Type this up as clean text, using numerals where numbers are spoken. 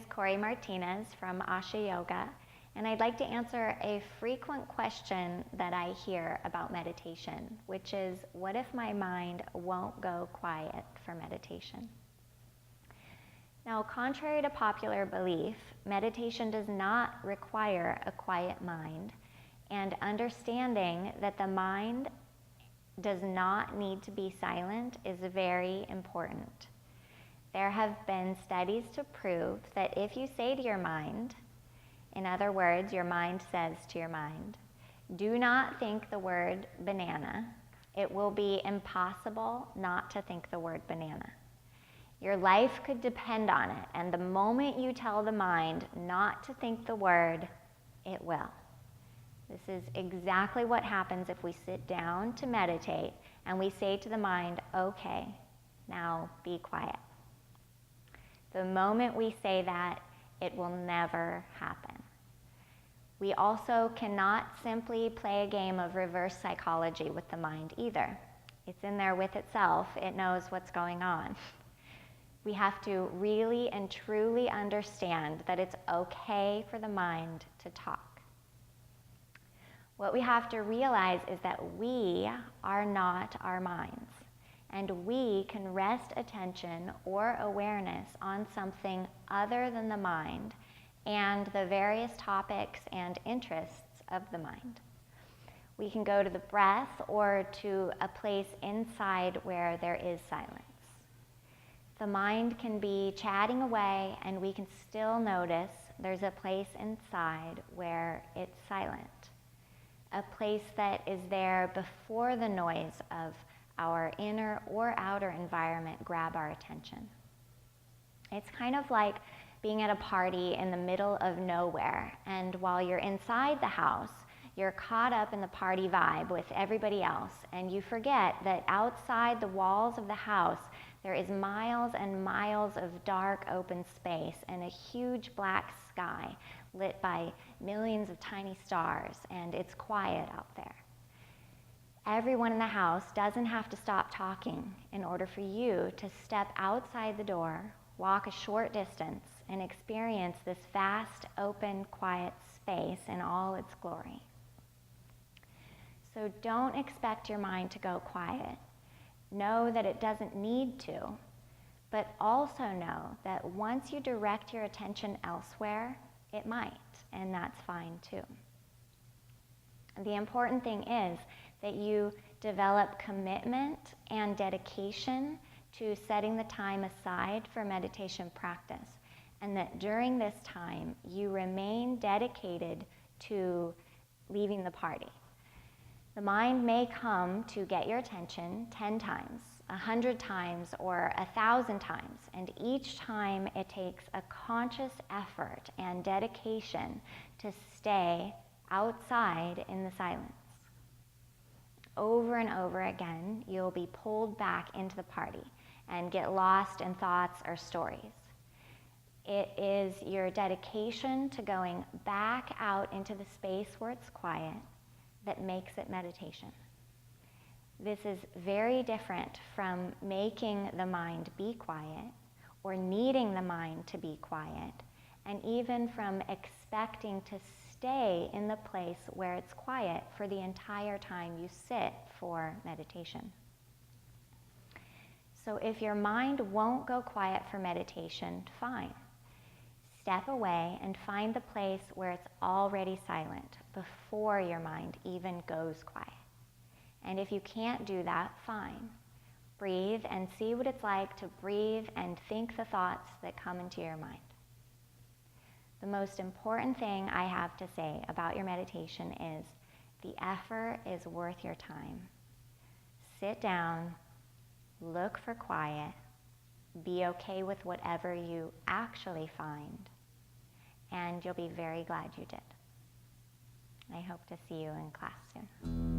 Cori Martinez from Asha Yoga, and I'd like to answer a frequent question that I hear about meditation, which is, what if my mind won't go quiet for meditation? Now, contrary to popular belief, meditation does not require a quiet mind, and understanding that the mind does not need to be silent is very important. There have been studies to prove that if you say to your mind, in other words, your mind says to your mind, do not think the word banana, it will be impossible not to think the word banana. Your life could depend on it, and the moment you tell the mind not to think the word, it will. This is exactly what happens if we sit down to meditate and we say to the mind, okay, now be quiet. The moment we say that, it will never happen. We also cannot simply play a game of reverse psychology with the mind either. It's in there with itself. It knows what's going on. We have to really and truly understand that it's okay for the mind to talk. What we have to realize is that we are not our minds, and we can rest attention or awareness on something other than the mind and the various topics and interests of the mind. We can go to the breath or to a place inside where there is silence. The mind can be chatting away, and we can still notice there's a place inside where it's silent. A place that is there before the noise of our inner or outer environment grab our attention. It's kind of like being at a party in the middle of nowhere, and while you're inside the house, you're caught up in the party vibe with everybody else, and you forget that outside the walls of the house, there is miles and miles of dark open space and a huge black sky lit by millions of tiny stars, and it's quiet out there. Everyone in the house doesn't have to stop talking in order for you to step outside the door, walk a short distance, and experience this vast, open, quiet space in all its glory. So don't expect your mind to go quiet. Know that it doesn't need to, but also know that once you direct your attention elsewhere, it might, and that's fine too. The important thing is that you develop commitment and dedication to setting the time aside for meditation practice, and that during this time you remain dedicated to leaving the party. The mind may come to get your attention 10 times, 100 times, or 1,000 times, and each time it takes a conscious effort and dedication to stay outside in the silence. Over and over again, you'll be pulled back into the party and get lost in thoughts or stories. It is your dedication to going back out into the space where it's quiet that makes it meditation. This is very different from making the mind be quiet or needing the mind to be quiet, and even from expecting to stay in the place where it's quiet for the entire time you sit for meditation. So if your mind won't go quiet for meditation, fine. Step away and find the place where it's already silent before your mind even goes quiet. And if you can't do that, fine. Breathe and see what it's like to breathe and think the thoughts that come into your mind. The most important thing I have to say about your meditation is the effort is worth your time. Sit down, look for quiet, be okay with whatever you actually find, and you'll be very glad you did. I hope to see you in class soon.